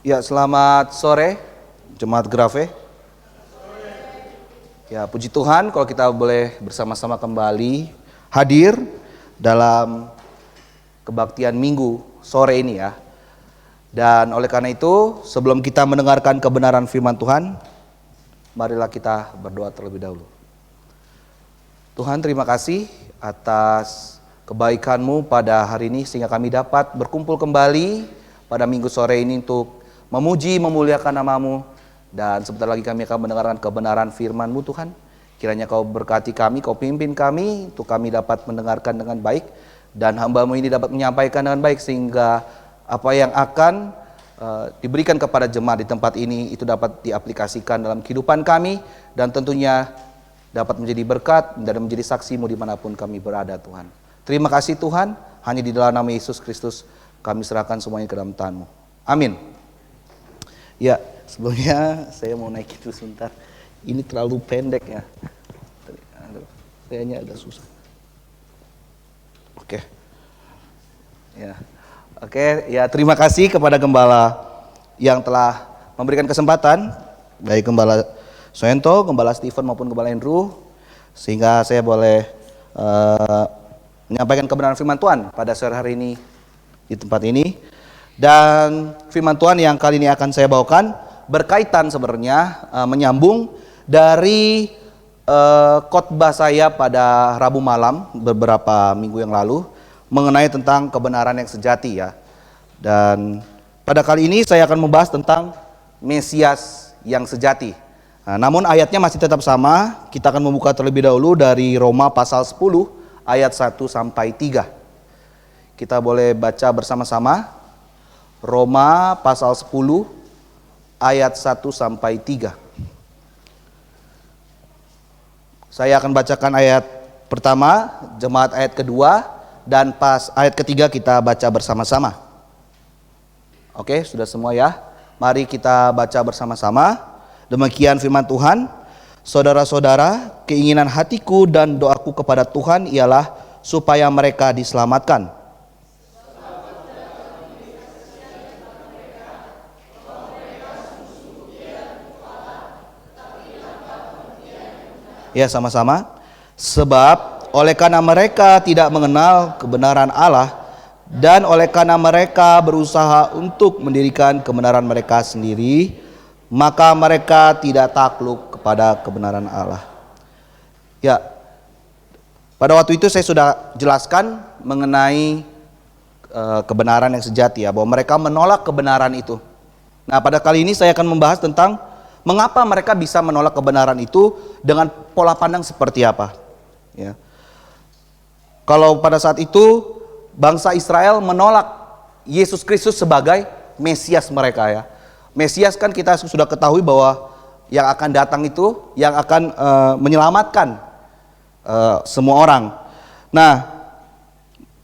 Ya, selamat sore, Jemaat Grafe. Ya, puji Tuhan kalau kita boleh bersama-sama kembali hadir dalam kebaktian Minggu sore ini ya. Dan oleh karena itu, sebelum kita mendengarkan kebenaran firman Tuhan, marilah kita berdoa terlebih dahulu. Tuhan, terima kasih atas kebaikan-Mu pada hari ini sehingga kami dapat berkumpul kembali pada Minggu sore ini untuk memuji, memuliakan nama-Mu. Dan sebentar lagi kami akan mendengarkan kebenaran firman-Mu Tuhan. Kiranya Kau berkati kami, Kau pimpin kami untuk kami dapat mendengarkan dengan baik. Dan hamba-Mu ini dapat menyampaikan dengan baik sehingga apa yang akan diberikan kepada jemaat di tempat ini itu dapat diaplikasikan dalam kehidupan kami. Dan tentunya dapat menjadi berkat dan menjadi saksi-Mu dimanapun kami berada Tuhan. Terima kasih Tuhan, hanya di dalam nama Yesus Kristus kami serahkan semuanya ke dalam tangan-Mu. Amin. Ya, sebelumnya saya mau naik itu sebentar. Ini terlalu pendek ya. Kayaknya agak susah. Oke. Ya. Oke, ya terima kasih kepada gembala yang telah memberikan kesempatan, baik Gembala Soento, Gembala Stephen maupun Gembala Andrew, sehingga saya boleh menyampaikan kebenaran firman Tuhan pada sore hari ini di tempat ini. Dan firman Tuhan yang kali ini akan saya bawakan berkaitan sebenarnya menyambung dari khotbah saya pada Rabu malam beberapa minggu yang lalu mengenai tentang kebenaran yang sejati ya. Dan pada kali ini saya akan membahas tentang Mesias yang sejati. Nah, namun ayatnya masih tetap sama. Kita akan membuka terlebih dahulu dari Roma pasal 10 ayat 1 sampai 3. Kita boleh baca bersama-sama. Roma pasal 10 ayat 1 sampai 3. Saya akan bacakan ayat pertama, jemaat ayat kedua, dan pas ayat ketiga kita baca bersama-sama. Oke, sudah semua ya? Mari kita baca bersama-sama. Demikian firman Tuhan. Saudara-saudara, keinginan hatiku dan doaku kepada Tuhan ialah supaya mereka diselamatkan. Ya, sama-sama. Sebab oleh karena mereka tidak mengenal kebenaran Allah dan oleh karena mereka berusaha untuk mendirikan kebenaran mereka sendiri, maka mereka tidak takluk kepada kebenaran Allah. Ya, pada waktu itu saya sudah jelaskan mengenai kebenaran yang sejati ya, bahwa mereka menolak kebenaran itu. Nah, pada kali ini saya akan membahas tentang mengapa mereka bisa menolak kebenaran itu dengan pola pandang seperti apa? Ya. Kalau pada saat itu bangsa Israel menolak Yesus Kristus sebagai Mesias mereka ya. Mesias kan kita sudah ketahui bahwa yang akan datang itu yang akan menyelamatkan semua orang. Nah,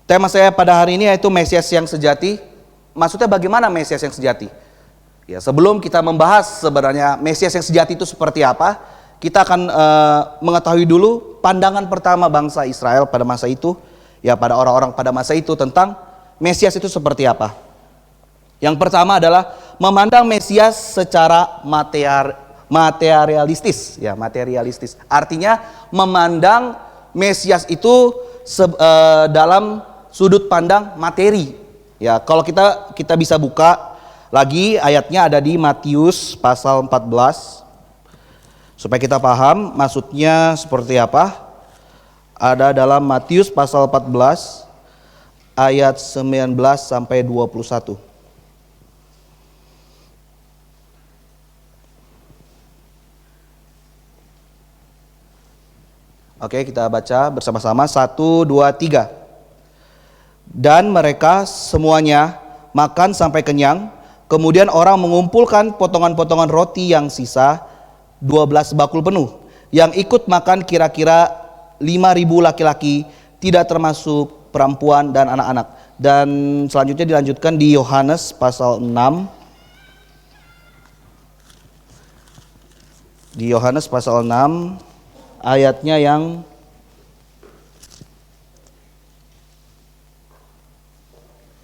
tema saya pada hari ini yaitu Mesias yang sejati. Maksudnya bagaimana Mesias yang sejati? Ya, sebelum kita membahas sebenarnya Mesias yang sejati itu seperti apa, kita akan mengetahui dulu pandangan pertama bangsa Israel pada masa itu, ya pada orang-orang pada masa itu tentang Mesias itu seperti apa. Yang pertama adalah memandang Mesias secara materialistis, ya materialistis. Artinya memandang Mesias itu dalam sudut pandang materi. Ya, kalau kita bisa buka lagi ayatnya ada di Matius pasal 14 supaya kita paham maksudnya seperti apa. Ada dalam Matius pasal 14 ayat 19 sampai 21. Oke, kita baca bersama-sama 1, 2, 3. Dan mereka semuanya makan sampai kenyang. Kemudian orang mengumpulkan potongan-potongan roti yang sisa 12 bakul penuh. Yang ikut makan kira-kira 5.000 laki-laki, tidak termasuk perempuan dan anak-anak. Dan selanjutnya dilanjutkan di Yohanes pasal 6. Di Yohanes pasal 6 ayatnya yang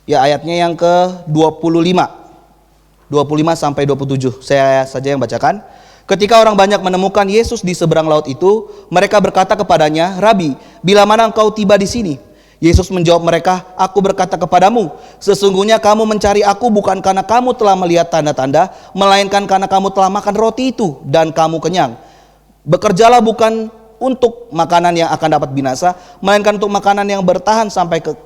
ayatnya yang ke-25. 25 sampai 27. Saya saja yang bacakan. Ketika orang banyak menemukan Yesus di seberang laut itu, mereka berkata kepadanya, "Rabi, bila mana engkau tiba di sini?" Yesus menjawab mereka, "Aku berkata kepadamu, sesungguhnya kamu mencari aku bukan karena kamu telah melihat tanda-tanda, melainkan karena kamu telah makan roti itu dan kamu kenyang. Bekerjalah bukan untuk makanan yang akan dapat binasa, melainkan untuk makanan yang bertahan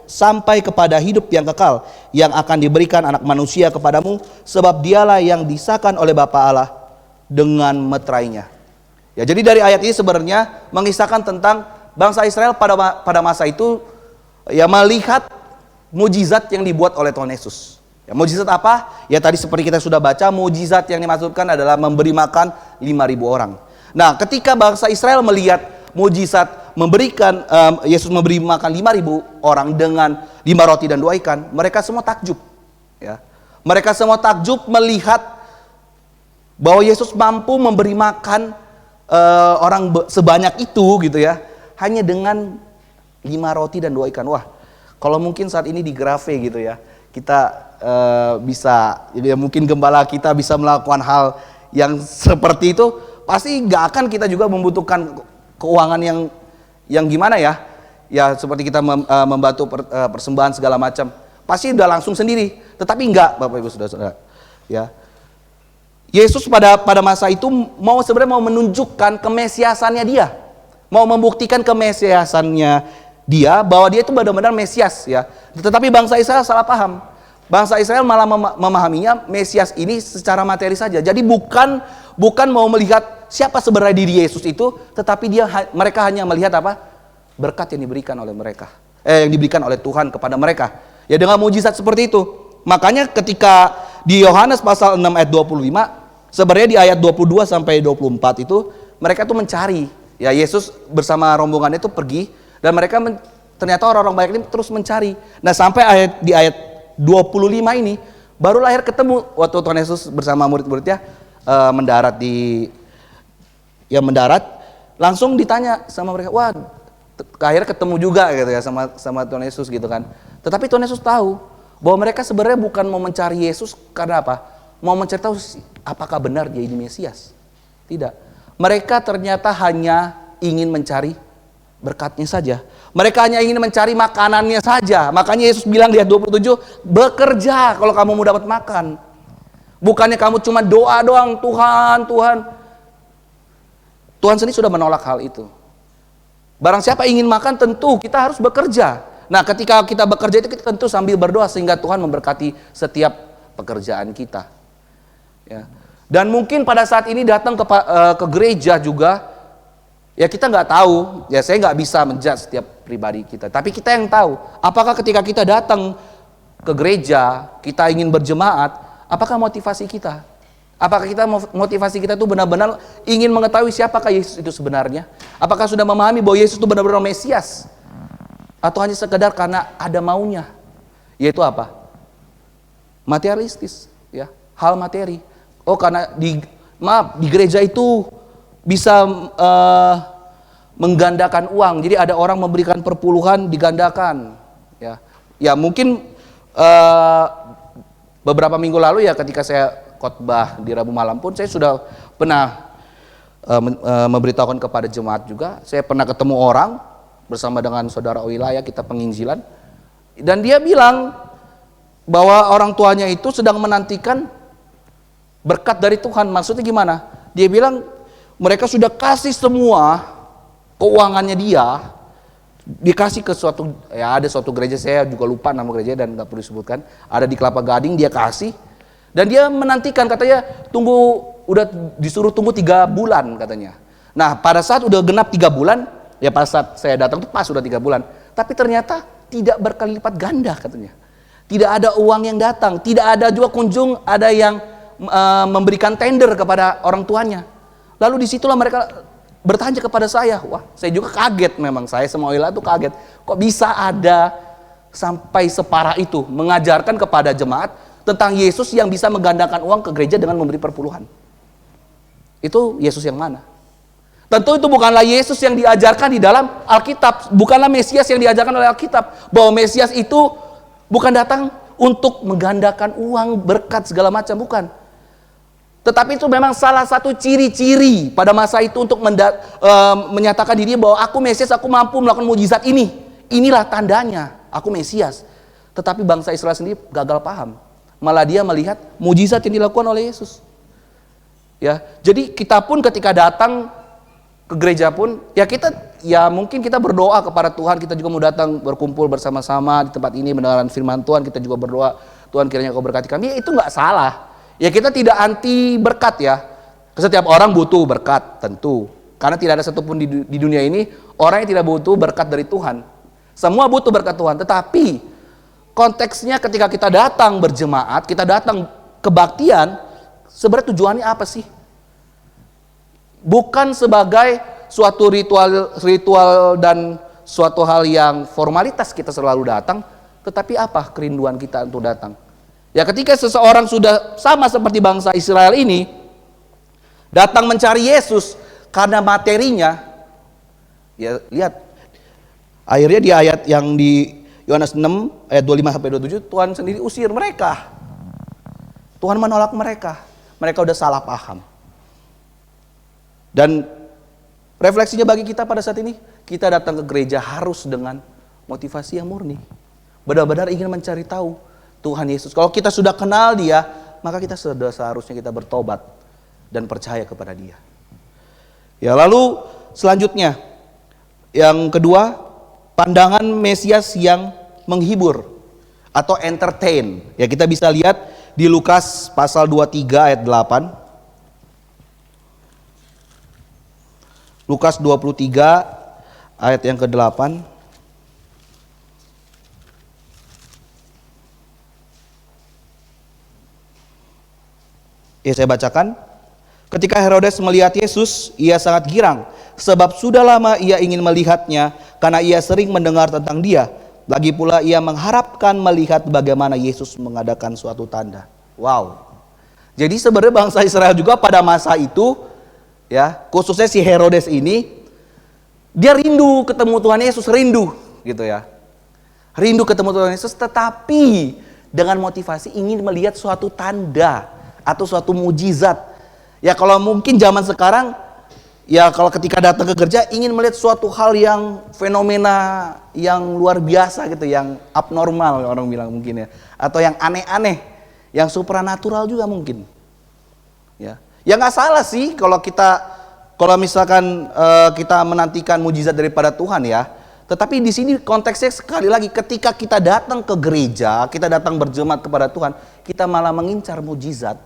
sampai kepada hidup yang kekal, yang akan diberikan Anak Manusia kepadamu, sebab dialah yang disahkan oleh Bapa Allah dengan meterainya." Ya, jadi dari ayat ini sebenarnya mengisahkan tentang bangsa Israel pada masa itu ya melihat mujizat yang dibuat oleh Tuhan Yesus. Ya, mujizat apa? Ya tadi seperti kita sudah baca, mujizat yang dimaksudkan adalah memberi makan 5.000 orang. Nah, ketika bangsa Israel melihat mujizat memberikan Yesus memberi makan 5.000 orang dengan 5 roti dan 2 ikan, mereka semua takjub. Ya. Mereka semua takjub melihat bahwa Yesus mampu memberi makan orang sebanyak itu gitu ya, hanya dengan 5 roti dan 2 ikan. Wah, kalau mungkin saat ini di Grave gitu ya, kita bisa, ya mungkin gembala kita bisa melakukan hal yang seperti itu, pasti nggak akan kita juga membutuhkan keuangan yang gimana ya, ya seperti kita membantu persembahan segala macam, pasti udah langsung sendiri. Tetapi enggak, Bapak Ibu Saudara, ya. Yesus pada masa itu sebenarnya mau menunjukkan kemesiasannya dia, mau membuktikan kemesiasannya dia, bahwa dia itu benar-benar Mesias ya. Tetapi bangsa Israel salah paham. Bangsa Israel malah memahaminya Mesias ini secara materi saja. Jadi bukan mau melihat siapa sebenarnya diri Yesus itu, tetapi mereka hanya melihat apa? Berkat yang diberikan oleh mereka. Yang diberikan oleh Tuhan kepada mereka. Ya dengan mujizat seperti itu. Makanya ketika di Yohanes pasal 6 ayat 25, sebenarnya di ayat 22 sampai 24 itu mereka tuh mencari. Ya Yesus bersama rombongannya itu pergi, dan mereka ternyata orang-orang banyak ini terus mencari. Nah sampai di ayat 25 ini baru lahir ketemu waktu Tuhan Yesus bersama murid-muridnya mendarat langsung ditanya sama mereka. Wah, akhirnya ketemu juga gitu ya sama Tuhan Yesus gitu kan. Tetapi Tuhan Yesus tahu bahwa mereka sebenarnya bukan mau mencari Yesus karena apa? Mau mencari tahu apakah benar dia ini Mesias. Tidak. Mereka ternyata hanya ingin mencari berkatnya saja. Mereka hanya ingin mencari makanannya saja. Makanya Yesus bilang di ayat 27, bekerja kalau kamu mau dapat makan. Bukannya kamu cuma doa doang, Tuhan, Tuhan. Tuhan sendiri sudah menolak hal itu. Barang siapa ingin makan, tentu kita harus bekerja. Nah ketika kita bekerja itu kita tentu sambil berdoa, sehingga Tuhan memberkati setiap pekerjaan kita. Ya. Dan mungkin pada saat ini datang ke gereja juga, ya kita nggak tahu, ya saya nggak bisa menjudge setiap pribadi kita. Tapi kita yang tahu, apakah ketika kita datang ke gereja, kita ingin berjemaat, apakah motivasi kita? Apakah motivasi kita itu benar-benar ingin mengetahui siapakah Yesus itu sebenarnya? Apakah sudah memahami bahwa Yesus itu benar-benar Mesias? Atau hanya sekedar karena ada maunya? Yaitu apa? Materialistis, ya, hal materi. Oh karena di gereja itu bisa menggandakan uang, jadi ada orang memberikan perpuluhan digandakan, ya mungkin beberapa minggu lalu ya ketika saya khotbah di Rabu malam pun saya sudah pernah memberitahukan kepada jemaat juga. Saya pernah ketemu orang bersama dengan saudara Oila, ya kita penginjilan, dan dia bilang bahwa orang tuanya itu sedang menantikan berkat dari Tuhan. Maksudnya gimana? Dia bilang mereka sudah kasih semua keuangannya dia, dikasih ke ada suatu gereja, saya juga lupa nama gereja dan nggak perlu disebutkan, ada di Kelapa Gading, dia kasih, dan dia menantikan, katanya udah disuruh tunggu 3 bulan katanya. Nah pada saat udah genap 3 bulan, ya pada saat saya datang tuh pas udah 3 bulan, tapi ternyata tidak berkali lipat ganda katanya. Tidak ada uang yang datang, tidak ada juga kunjung ada yang memberikan tender kepada orang tuanya. Lalu disitulah mereka bertanya kepada saya. Wah, saya juga kaget memang. Saya sama Oila tuh kaget. Kok bisa ada sampai separah itu mengajarkan kepada jemaat tentang Yesus yang bisa menggandakan uang ke gereja dengan memberi perpuluhan. Itu Yesus yang mana? Tentu itu bukanlah Yesus yang diajarkan di dalam Alkitab. Bukanlah Mesias yang diajarkan oleh Alkitab. Bahwa Mesias itu bukan datang untuk menggandakan uang, berkat segala macam, bukan. Tetapi itu memang salah satu ciri-ciri pada masa itu untuk menyatakan dirinya bahwa aku Mesias, aku mampu melakukan mujizat ini. Inilah tandanya, aku Mesias. Tetapi bangsa Israel sendiri gagal paham. Malah dia melihat mujizat yang dilakukan oleh Yesus. Ya, jadi kita pun ketika datang ke gereja pun, ya mungkin kita berdoa kepada Tuhan, kita juga mau datang berkumpul bersama-sama di tempat ini mendengarkan firman Tuhan, kita juga berdoa, Tuhan kiranya Kau berkati kami. Ya, itu nggak salah. Ya, kita tidak anti berkat ya. Setiap orang butuh berkat tentu. Karena tidak ada satupun di dunia ini orang yang tidak butuh berkat dari Tuhan. Semua butuh berkat Tuhan. Tetapi konteksnya ketika kita datang berjemaat, kita datang kebaktian, sebenarnya tujuannya apa sih? Bukan sebagai suatu ritual dan suatu hal yang formalitas kita selalu datang, tetapi apa kerinduan kita untuk datang? Ya, ketika seseorang sudah sama seperti bangsa Israel ini datang mencari Yesus karena materinya, ya lihat akhirnya di ayat yang di Yohanes 6 ayat 25 sampai 27, Tuhan sendiri usir mereka. Tuhan menolak mereka. Mereka udah salah paham. Dan refleksinya bagi kita pada saat ini, kita datang ke gereja harus dengan motivasi yang murni. Benar-benar ingin mencari tahu Tuhan Yesus. Kalau kita sudah kenal Dia, maka kita sudah seharusnya kita bertobat dan percaya kepada Dia. Ya, lalu selanjutnya yang kedua, pandangan Mesias yang menghibur atau entertain. Ya, kita bisa lihat di Lukas pasal 23 ayat 8. Lukas 23 ayat yang ke-8. Ya, saya bacakan. Ketika Herodes melihat Yesus, ia sangat girang, sebab sudah lama ia ingin melihatnya, karena ia sering mendengar tentang Dia. Lagi pula ia mengharapkan melihat bagaimana Yesus mengadakan suatu tanda. Wow. Jadi sebenarnya bangsa Israel juga pada masa itu, ya, khususnya si Herodes ini, dia rindu ketemu Tuhan Yesus, rindu gitu ya. Rindu ketemu Tuhan Yesus, tetapi dengan motivasi ingin melihat suatu tanda atau suatu mujizat. Ya, kalau mungkin zaman sekarang, ya kalau ketika datang ke gereja ingin melihat suatu hal yang fenomena yang luar biasa gitu, yang abnormal orang bilang mungkin ya, atau yang aneh-aneh, yang supranatural juga mungkin. Ya, ya nggak salah sih kalau misalkan kita menantikan mujizat daripada Tuhan ya. Tetapi di sini konteksnya sekali lagi, ketika kita datang ke gereja, kita datang berjemaat kepada Tuhan, kita malah mengincar mujizat.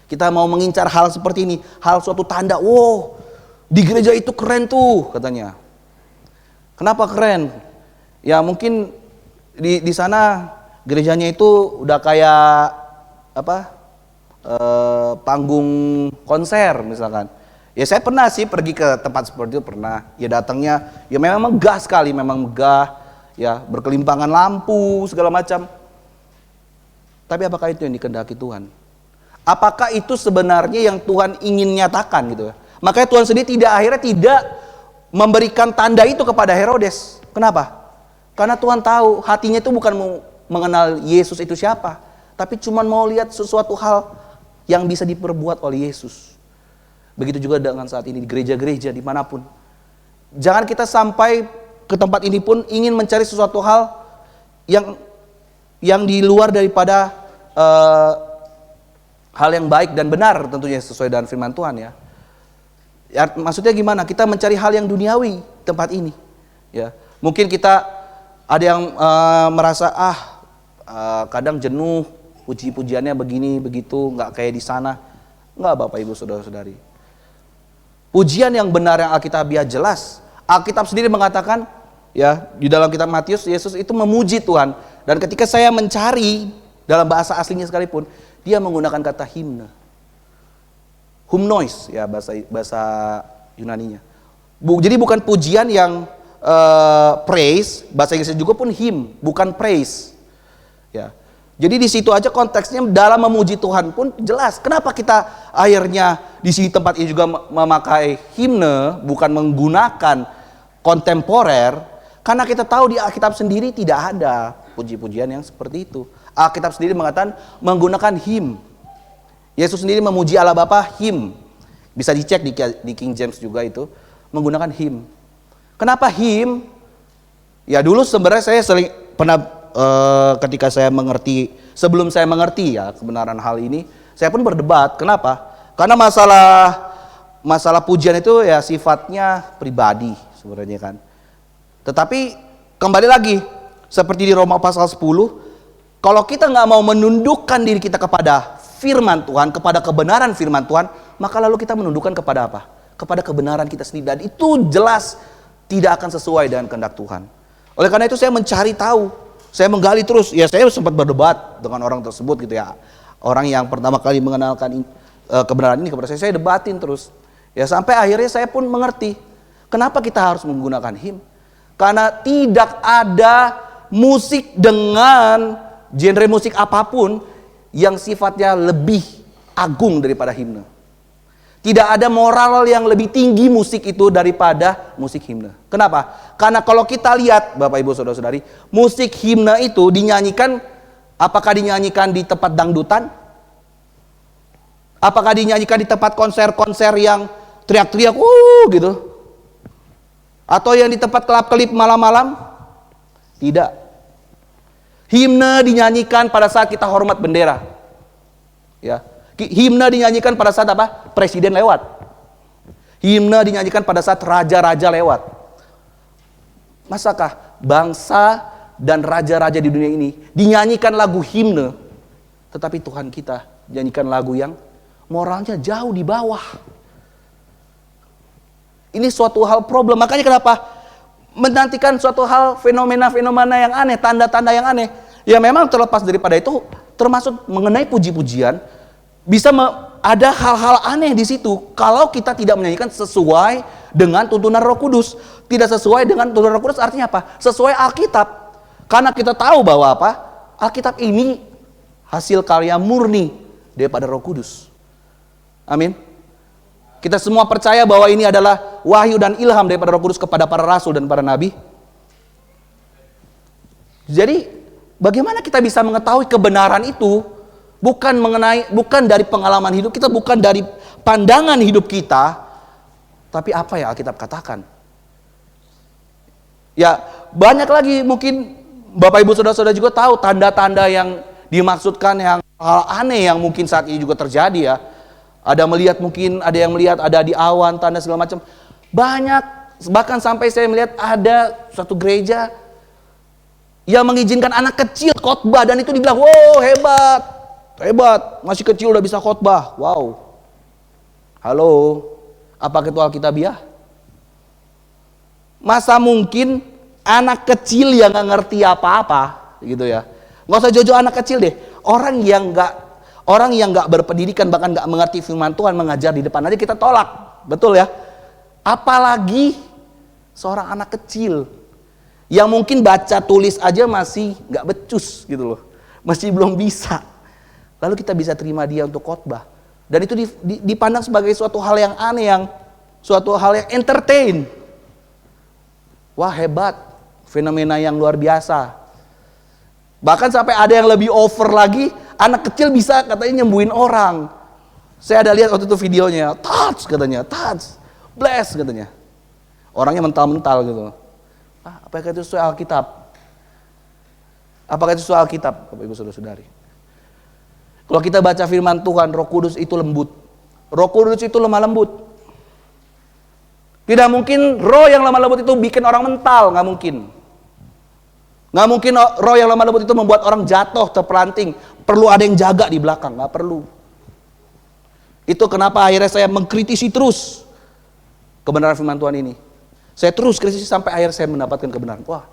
Kita mau mengincar hal seperti ini, hal suatu tanda. Wow, di gereja itu keren tuh katanya. Kenapa keren? Ya mungkin di sana gerejanya itu udah kayak apa? Panggung konser misalkan. Ya saya pernah sih pergi ke tempat seperti itu, pernah. Ya datangnya ya memang megah sekali, memang megah. Ya berkelimpangan lampu segala macam. Tapi apakah itu yang dikehendaki Tuhan? Apakah itu sebenarnya yang Tuhan ingin nyatakan gitu ya? Makanya Tuhan sendiri akhirnya tidak memberikan tanda itu kepada Herodes. Kenapa? Karena Tuhan tahu hatinya itu bukan mau mengenal Yesus itu siapa, tapi cuma mau lihat sesuatu hal yang bisa diperbuat oleh Yesus. Begitu juga dengan saat ini di gereja-gereja dimanapun. Jangan kita sampai ke tempat ini pun ingin mencari sesuatu hal yang di luar daripada hal yang baik dan benar, tentunya sesuai dengan firman Tuhan ya. Ya, maksudnya gimana? Kita mencari hal yang duniawi tempat ini. Ya, mungkin kita ada yang merasa kadang jenuh, puji-pujiannya begini begitu, nggak kayak di sana. Nggak, Bapak Ibu Saudara-saudari. Pujian yang benar yang Alkitabiah jelas. Alkitab sendiri mengatakan, ya di dalam kitab Matius, Yesus itu memuji Tuhan. Dan ketika saya mencari dalam bahasa aslinya sekalipun, dia menggunakan kata himne. Humnois ya bahasa Yunaninya. Jadi bukan pujian yang praise, bahasa Inggrisnya juga pun hymn, bukan praise. Ya. Jadi di situ aja konteksnya dalam memuji Tuhan pun jelas. Kenapa kita akhirnya di sini tempat ini juga memakai himne, bukan menggunakan kontemporer? Karena kita tahu di Alkitab sendiri tidak ada puji-pujian yang seperti itu. Alkitab sendiri mengatakan menggunakan him. Yesus sendiri memuji Allah Bapa him. Bisa dicek di King James juga itu. Menggunakan him. Kenapa him? Ya dulu sebenarnya saya sering pernah ketika saya mengerti, sebelum saya mengerti ya kebenaran hal ini, saya pun berdebat. Kenapa? Karena masalah pujian itu ya sifatnya pribadi sebenarnya kan. Tetapi kembali lagi, seperti di Roma pasal 10, kalau kita nggak mau menundukkan diri kita kepada firman Tuhan, kepada kebenaran firman Tuhan, maka lalu kita menundukkan kepada apa? Kepada kebenaran kita sendiri. Dan itu jelas tidak akan sesuai dengan kehendak Tuhan. Oleh karena itu saya mencari tahu, saya menggali terus. Ya saya sempat berdebat dengan orang tersebut gitu ya. Orang yang pertama kali mengenalkan kebenaran ini kepada saya debatin terus. Ya sampai akhirnya saya pun mengerti kenapa kita harus menggunakan him. Karena tidak ada musik dengan genre musik apapun yang sifatnya lebih agung daripada himne. Tidak ada moral yang lebih tinggi musik itu daripada musik himne. Kenapa? Karena kalau kita lihat Bapak Ibu Saudara-saudari, musik himne itu dinyanyikan, apakah dinyanyikan di tempat dangdutan? Apakah dinyanyikan di tempat konser-konser yang teriak-teriak gitu? Atau yang di tempat kelap-kelip malam-malam? Tidak. Himne dinyanyikan pada saat kita hormat bendera. Ya. Himne dinyanyikan pada saat apa? Presiden lewat. Himne dinyanyikan pada saat raja-raja lewat. Masakah bangsa dan raja-raja di dunia ini dinyanyikan lagu himne, tetapi Tuhan kita nyanyikan lagu yang moralnya jauh di bawah. Ini suatu hal problem. Makanya kenapa menantikan suatu hal, fenomena-fenomena yang aneh, tanda-tanda yang aneh. Ya memang terlepas daripada itu, termasuk mengenai puji-pujian, bisa ada hal-hal aneh di situ kalau kita tidak menyanyikan sesuai dengan tuntunan Roh Kudus. Tidak sesuai dengan tuntunan Roh Kudus artinya apa? Sesuai Alkitab. Karena kita tahu bahwa apa? Alkitab ini hasil karya murni daripada Roh Kudus. Amin. Kita semua percaya bahwa ini adalah wahyu dan ilham daripada Roh Kudus kepada para rasul dan para nabi. Jadi, bagaimana kita bisa mengetahui kebenaran itu? Bukan dari pengalaman hidup kita, bukan dari pandangan hidup kita, tapi apa yang Alkitab katakan. Ya, banyak lagi mungkin Bapak Ibu Saudara-saudara juga tahu tanda-tanda yang dimaksudkan, yang hal aneh yang mungkin saat ini juga terjadi ya. Ada yang melihat ada di awan, tanda segala macam. Banyak, bahkan sampai saya melihat ada suatu gereja yang mengizinkan anak kecil khotbah dan itu dibilang, wow hebat, masih kecil udah bisa khotbah. Wow. Halo, apakah itu Alkitabiah? Masa mungkin anak kecil yang gak ngerti apa-apa gitu ya. Gak usah jojo anak kecil deh. Orang yang gak berpendidikan, bahkan gak mengerti firman Tuhan mengajar di depan aja kita tolak. Betul ya? Apalagi seorang anak kecil yang mungkin baca tulis aja masih gak becus gitu loh. Masih belum bisa. Lalu kita bisa terima dia untuk khotbah. Dan itu dipandang sebagai suatu hal yang aneh, suatu hal yang entertain. Wah hebat, fenomena yang luar biasa. Bahkan sampai ada yang lebih over lagi, anak kecil bisa katanya nyembuhin orang. Saya ada lihat waktu itu videonya, touch katanya, touch, bless katanya. Orangnya mental-mental gitu. Apakah itu sesuai Alkitab? Apakah itu sesuai Alkitab, Bapak Ibu Saudara-saudari? Kalau kita baca firman Tuhan, Roh Kudus itu lembut. Roh Kudus itu lemah lembut. Tidak mungkin roh yang lemah lembut itu bikin orang mental, nggak mungkin. Nggak mungkin roh yang lemah lembut itu membuat orang jatuh, terpelanting. Perlu ada yang jaga di belakang, nggak perlu. Itu kenapa akhirnya saya mengkritisi terus kebenaran firman Tuhan ini. Saya terus kritisi sampai akhirnya saya mendapatkan kebenaran. Wah,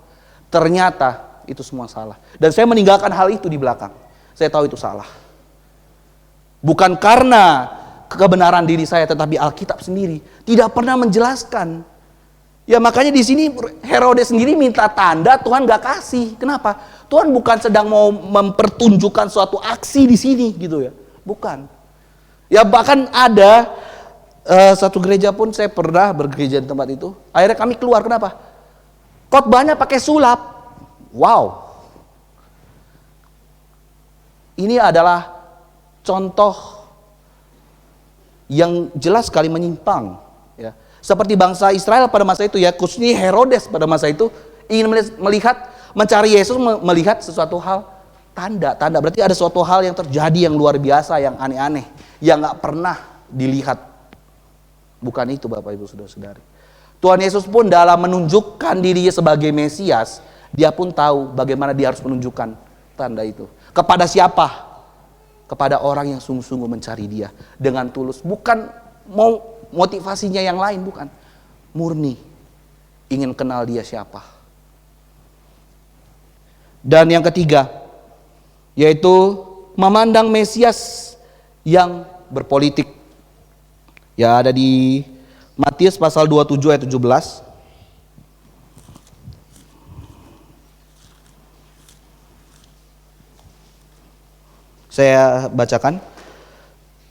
ternyata itu semua salah. Dan saya meninggalkan hal itu di belakang. Saya tahu itu salah. Bukan karena kebenaran diri saya, tetapi Alkitab sendiri tidak pernah menjelaskan. Ya makanya di sini Herodes sendiri minta tanda, Tuhan gak kasih. Kenapa? Tuhan bukan sedang mau mempertunjukkan suatu aksi di sini gitu ya. Bukan. Ya bahkan ada satu gereja pun, saya pernah bergereja di tempat itu. Akhirnya kami keluar, kenapa? Khotbahnya pakai sulap. Wow. Ini adalah contoh yang jelas sekali menyimpang, ya. Seperti bangsa Israel pada masa itu, ya, khususnya Herodes pada masa itu ingin melihat, mencari Yesus, melihat sesuatu hal tanda. Berarti ada suatu hal yang terjadi yang luar biasa, yang aneh-aneh, yang nggak pernah dilihat. Bukan itu, Bapak Ibu Saudara-saudari. Tuhan Yesus pun dalam menunjukkan dirinya sebagai Mesias, dia pun tahu bagaimana dia harus menunjukkan tanda itu. Kepada siapa? Kepada orang yang sungguh-sungguh mencari dia dengan tulus. Bukan mau motivasinya yang lain, bukan. Murni ingin kenal dia siapa. Dan yang ketiga, yaitu memandang Mesias yang berpolitik. Ya, ada di Matius pasal 27 ayat 17. Saya bacakan.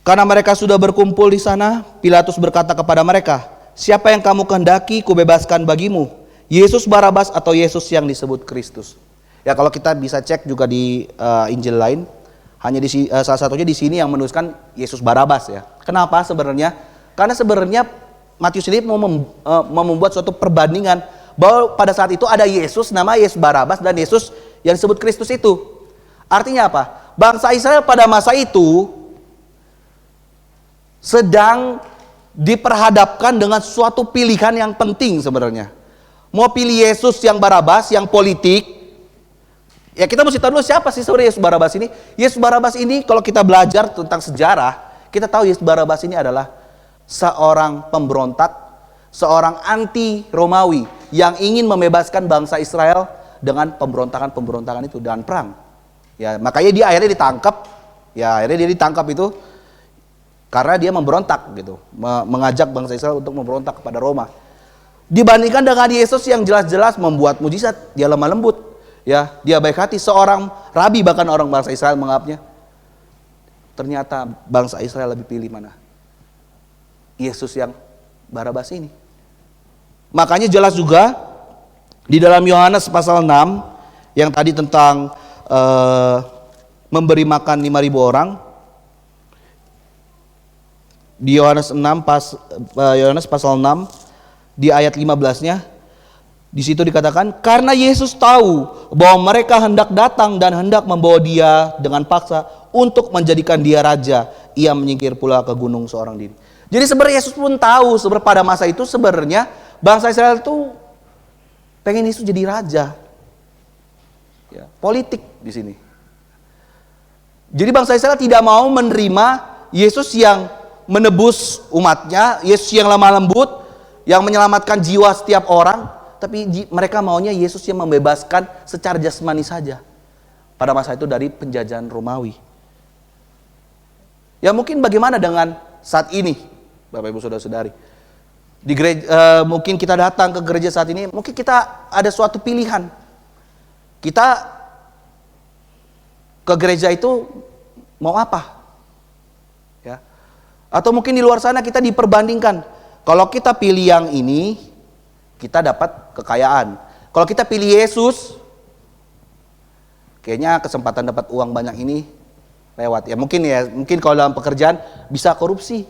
Karena mereka sudah berkumpul di sana, Pilatus berkata kepada mereka, "Siapa yang kamu kehendaki kubebaskan bagimu? Yesus Barabas atau Yesus yang disebut Kristus?" Ya, kalau kita bisa cek juga di Injil lain, hanya di salah satunya di sini yang menuliskan Yesus Barabas, ya. Kenapa sebenarnya? Karena sebenarnya Matius ini mau membuat suatu perbandingan bahwa pada saat itu ada Yesus, nama Yesus Barabas, dan Yesus yang disebut Kristus itu. Artinya apa? Bangsa Israel pada masa itu sedang diperhadapkan dengan suatu pilihan yang penting sebenarnya. Mau pilih Yesus yang Barabas, yang politik. Ya, kita mesti tahu dulu siapa sih sebenarnya Yesus Barabas ini. Yesus Barabas ini kalau kita belajar tentang sejarah, kita tahu Yesus Barabas ini adalah seorang pemberontak, seorang anti Romawi yang ingin membebaskan bangsa Israel dengan pemberontakan itu, dengan perang. Ya, makanya dia akhirnya ditangkap. Ya, akhirnya dia ditangkap itu karena dia memberontak gitu, mengajak bangsa Israel untuk memberontak kepada Roma. Dibandingkan dengan Yesus yang jelas-jelas membuat mujizat, dia lemah lembut, ya, dia baik hati, seorang rabi bahkan orang bangsa Israel menganggapnya. Ternyata bangsa Israel lebih pilih mana? Yesus yang Barabas ini. Makanya jelas juga di dalam Yohanes pasal 6 yang tadi tentang memberi makan 5.000 orang. Di Yohanes pasal 6 di ayat 15-nya, di situ dikatakan, karena Yesus tahu bahwa mereka hendak datang dan hendak membawa dia dengan paksa untuk menjadikan dia raja, ia menyingkir pula ke gunung seorang diri. Jadi sebenarnya Yesus pun tahu sebenarnya pada masa itu sebenarnya bangsa Israel itu pengen Yesus jadi raja. Ya, politik di sini. Jadi bangsa Israel tidak mau menerima Yesus yang menebus umatnya, Yesus yang lemah lembut, yang menyelamatkan jiwa setiap orang, tapi mereka maunya Yesus yang membebaskan secara jasmani saja. Pada masa itu dari penjajahan Romawi. Ya, mungkin bagaimana dengan saat ini, Bapak Ibu Saudara-saudari? Di gereja, mungkin kita datang ke gereja saat ini, mungkin kita ada suatu pilihan. Kita ke gereja itu mau apa? Ya. Atau mungkin di luar sana kita diperbandingkan. Kalau kita pilih yang ini, kita dapat kekayaan. Kalau kita pilih Yesus, kayaknya kesempatan dapat uang banyak ini lewat. Ya, mungkin kalau dalam pekerjaan bisa korupsi.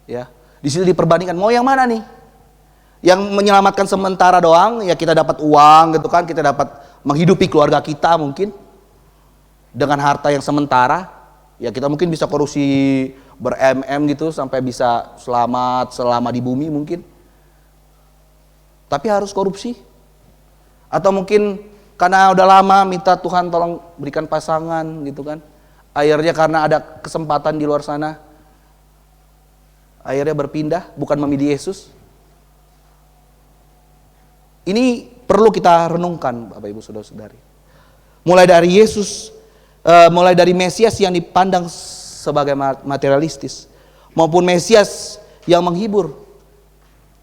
Ya. Di situ diperbandingkan, mau yang mana nih? Yang menyelamatkan sementara doang, ya kita dapat uang gitu kan, kita dapat menghidupi keluarga kita mungkin dengan harta yang sementara, ya kita mungkin bisa korupsi gitu sampai bisa selamat selama di bumi mungkin. Tapi harus korupsi. Atau mungkin karena udah lama minta Tuhan tolong berikan pasangan gitu kan. Akhirnya karena ada kesempatan di luar sana, akhirnya berpindah, bukan memilih Yesus. Ini perlu kita renungkan, Bapak Ibu Saudara-saudari. Mulai dari Yesus, mulai dari Mesias yang dipandang sebagai materialistis, maupun Mesias yang menghibur,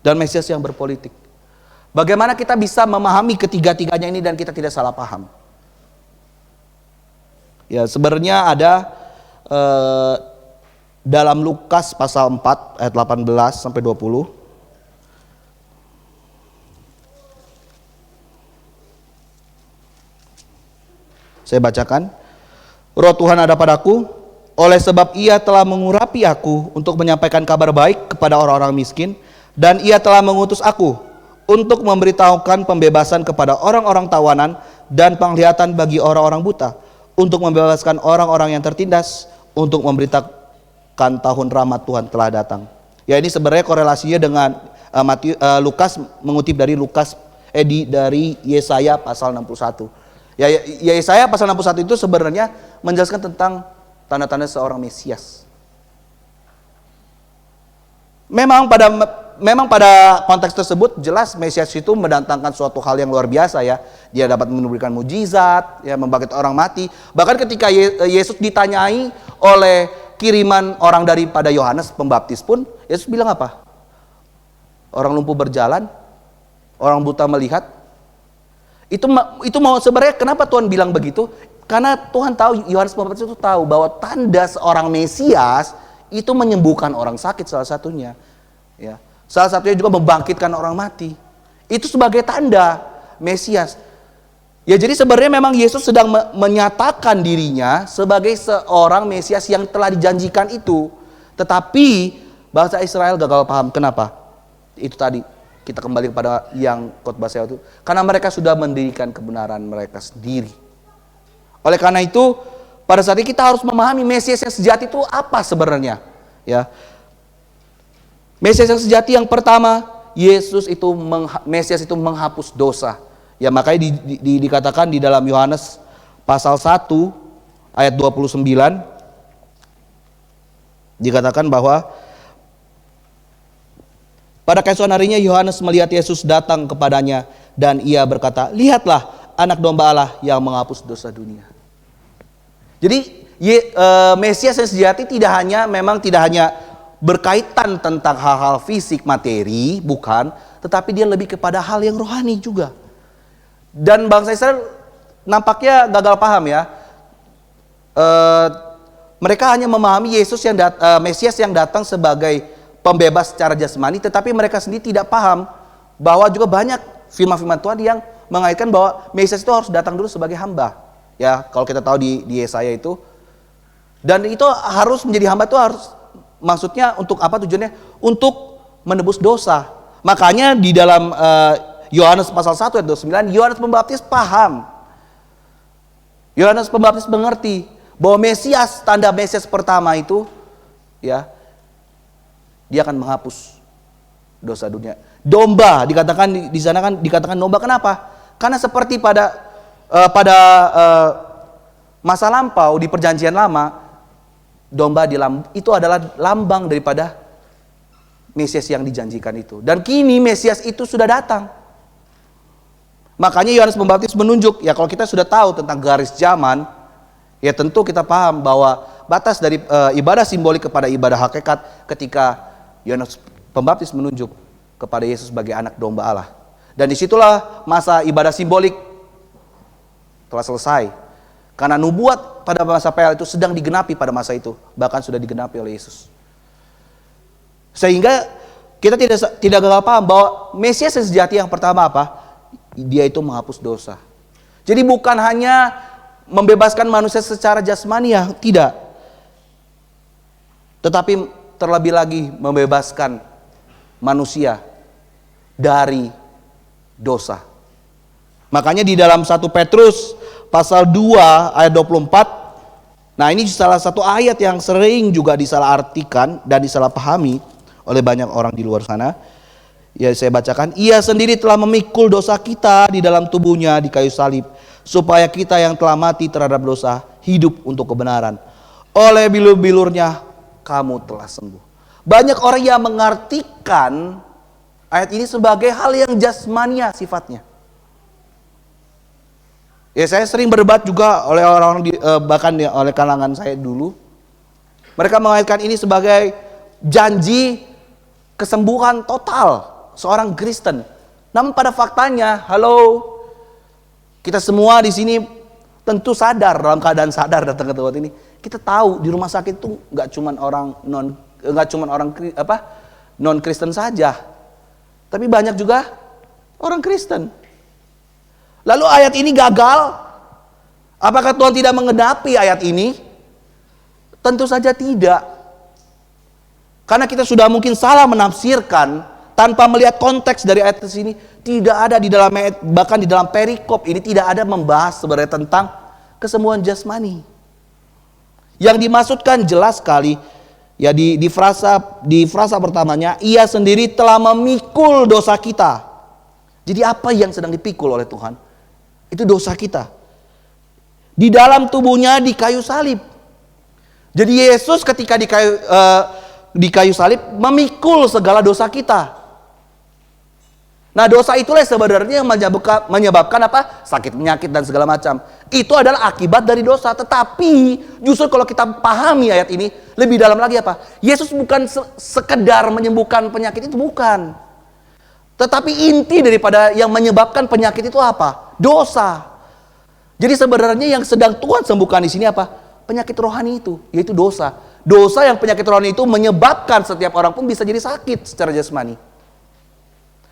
dan Mesias yang berpolitik. Bagaimana kita bisa memahami ketiga-tiganya ini dan kita tidak salah paham? Ya, sebenarnya ada dalam Lukas pasal 4 ayat 18 sampai 20. Saya bacakan. Roh Tuhan ada padaku, oleh sebab Ia telah mengurapi aku untuk menyampaikan kabar baik kepada orang-orang miskin, dan Ia telah mengutus aku untuk memberitahukan pembebasan kepada orang-orang tawanan dan penglihatan bagi orang-orang buta, untuk membebaskan orang-orang yang tertindas, untuk memberitakan tahun rahmat Tuhan telah datang. Ya, ini sebenarnya korelasinya dengan Lukas, mengutip dari dari Yesaya pasal 61. Ya, Yesaya pasal 61 itu sebenarnya menjelaskan tentang tanda-tanda seorang Mesias. Memang pada konteks tersebut jelas Mesias itu mendatangkan suatu hal yang luar biasa ya. Dia dapat memberikan mujizat, ya, membangkitkan orang mati. Bahkan ketika Yesus ditanyai oleh kiriman orang daripada Yohanes Pembaptis pun, Yesus bilang apa? Orang lumpuh berjalan, orang buta melihat. Itu mau sebenarnya kenapa Tuhan bilang begitu? Karena Tuhan tahu, Yohanes Pembaptis itu tahu bahwa tanda seorang Mesias itu menyembuhkan orang sakit salah satunya. Ya. Salah satunya juga membangkitkan orang mati. Itu sebagai tanda Mesias. Ya, jadi sebenarnya memang Yesus sedang menyatakan dirinya sebagai seorang Mesias yang telah dijanjikan itu. Tetapi bangsa Israel gagal paham. Kenapa? Itu tadi. Kita kembali kepada yang khotbah saya itu. Karena mereka sudah mendirikan kebenaran mereka sendiri. Oleh karena itu, pada saat ini kita harus memahami Mesias yang sejati itu apa sebenarnya. Ya. Mesias yang sejati yang pertama, Mesias itu menghapus dosa. Ya, makanya dikatakan di dalam Yohanes pasal 1 ayat 29 dikatakan bahwa pada keesokan harinya Yohanes melihat Yesus datang kepadanya dan ia berkata, "Lihatlah anak domba Allah yang menghapus dosa dunia." Jadi Mesias yang sejati tidak hanya berkaitan tentang hal-hal fisik materi, bukan, tetapi dia lebih kepada hal yang rohani juga. Dan bangsa Israel nampaknya gagal paham ya. Mereka hanya memahami Mesias yang datang sebagai pembebas secara jasmani, tetapi mereka sendiri tidak paham bahwa juga banyak firman-firman Tuhan yang mengaitkan bahwa Mesias itu harus datang dulu sebagai hamba. Ya, kalau kita tahu di Yesaya itu. Dan itu harus menjadi hamba itu harus, maksudnya untuk apa tujuannya? Untuk menebus dosa. Makanya di dalam Yohanes pasal 1 ayat 29, Yohanes Pembaptis paham. Yohanes Pembaptis mengerti bahwa Mesias, tanda Mesias pertama itu, ya, dia akan menghapus dosa dunia. Domba dikatakan di sana kan dikatakan domba. Kenapa? Karena seperti pada masa lampau di perjanjian lama, domba itu adalah lambang daripada Mesias yang dijanjikan itu. Dan kini Mesias itu sudah datang. Makanya Yohanes Pembaptis menunjuk, ya kalau kita sudah tahu tentang garis zaman, ya tentu kita paham bahwa batas dari ibadah simbolik kepada ibadah hakikat ketika Yohanes Pembaptis menunjuk kepada Yesus sebagai anak domba Allah. Dan disitulah masa ibadah simbolik telah selesai. Karena nubuat pada masa PL itu sedang digenapi pada masa itu. Bahkan sudah digenapi oleh Yesus. Sehingga kita tidak gagal paham bahwa Mesias yang sejati yang pertama apa? Dia itu menghapus dosa. Jadi bukan hanya membebaskan manusia secara jasmani, ya tidak. Tetapi terlebih lagi membebaskan manusia dari dosa. Makanya di dalam 1 Petrus pasal 2 ayat 24, nah ini salah satu ayat yang sering juga disalahartikan dan disalahpahami oleh banyak orang di luar sana. Ya, saya bacakan, "Ia sendiri telah memikul dosa kita di dalam tubuhnya di kayu salib, supaya kita yang telah mati terhadap dosa hidup untuk kebenaran. Oleh bilur-bilurnya kamu telah sembuh." Banyak orang yang mengartikan ayat ini sebagai hal yang jasmania sifatnya. Ya, saya sering berdebat juga oleh orang-orang bahkan oleh kalangan saya dulu. Mereka mengaitkan ini sebagai janji kesembuhan total seorang Kristen. Namun pada faktanya, kita semua di sini tentu sadar, dalam keadaan sadar datang ke tempat ini. Kita tahu di rumah sakit itu nggak cuma orang non Kristen saja, tapi banyak juga orang Kristen. Lalu ayat ini gagal. Apakah Tuhan tidak mengenapi ayat ini? Tentu saja tidak. Karena kita sudah mungkin salah menafsirkan tanpa melihat konteks dari ayat ini. Tidak ada di dalam ayat, bahkan di dalam perikop ini tidak ada membahas sebenarnya tentang kesembuhan jasmani. Yang dimaksudkan jelas sekali ya di frasa pertamanya, ia sendiri telah memikul dosa kita. Jadi apa yang sedang dipikul oleh Tuhan? Itu dosa kita. Di dalam tubuhnya di kayu salib. Jadi Yesus ketika di kayu salib memikul segala dosa kita. Nah, dosa itulah sebenarnya yang menyebabkan apa? Sakit, penyakit dan segala macam. Itu adalah akibat dari dosa. Tetapi justru kalau kita pahami ayat ini lebih dalam lagi apa? Yesus bukan sekedar menyembuhkan penyakit itu, bukan. Tetapi inti daripada yang menyebabkan penyakit itu apa? Dosa. Jadi sebenarnya yang sedang Tuhan sembuhkan di sini apa? Penyakit rohani itu, yaitu dosa. Dosa yang penyakit rohani itu menyebabkan setiap orang pun bisa jadi sakit secara jasmani.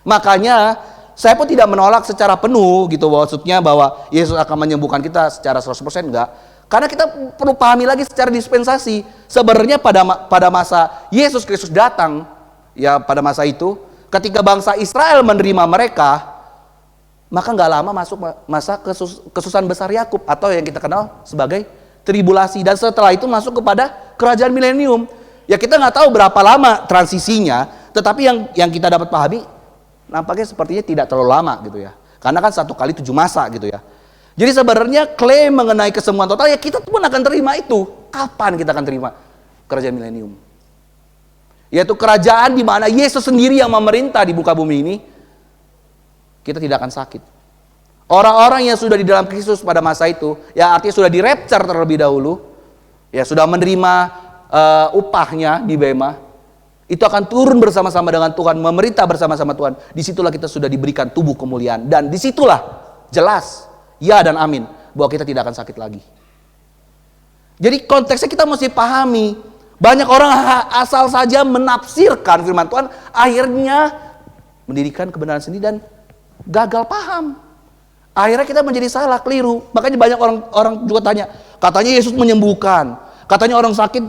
Makanya saya pun tidak menolak secara penuh gitu, maksudnya bahwa Yesus akan menyembuhkan kita secara 100% enggak. Karena kita perlu pahami lagi secara dispensasi. Sebenarnya pada masa Yesus Kristus datang, ya pada masa itu, ketika bangsa Israel menerima mereka, maka nggak lama masuk masa kesusahan besar Yakub atau yang kita kenal sebagai tribulasi. Dan setelah itu masuk kepada kerajaan milenium. Ya kita nggak tahu berapa lama transisinya, tetapi yang kita dapat pahami nampaknya sepertinya tidak terlalu lama gitu ya. Karena kan 1 kali 7 masa gitu ya. Jadi sebenarnya klaim mengenai kesembuhan total ya kita pun akan terima itu. Kapan kita akan terima kerajaan milenium? Yaitu kerajaan di mana Yesus sendiri yang memerintah di muka bumi ini. Kita tidak akan sakit. Orang-orang yang sudah di dalam Kristus pada masa itu, ya artinya sudah di rapture terlebih dahulu, ya sudah menerima upahnya di bema, itu akan turun bersama-sama dengan Tuhan, memerintah bersama-sama Tuhan. Disitulah kita sudah diberikan tubuh kemuliaan. Dan disitulah jelas, ya dan amin, bahwa kita tidak akan sakit lagi. Jadi konteksnya kita mesti pahami. Banyak orang asal saja menafsirkan firman Tuhan, akhirnya mendirikan kebenaran sendiri dan gagal paham. Akhirnya kita menjadi salah, keliru. Makanya banyak orang juga tanya, katanya Yesus menyembuhkan, katanya orang sakit,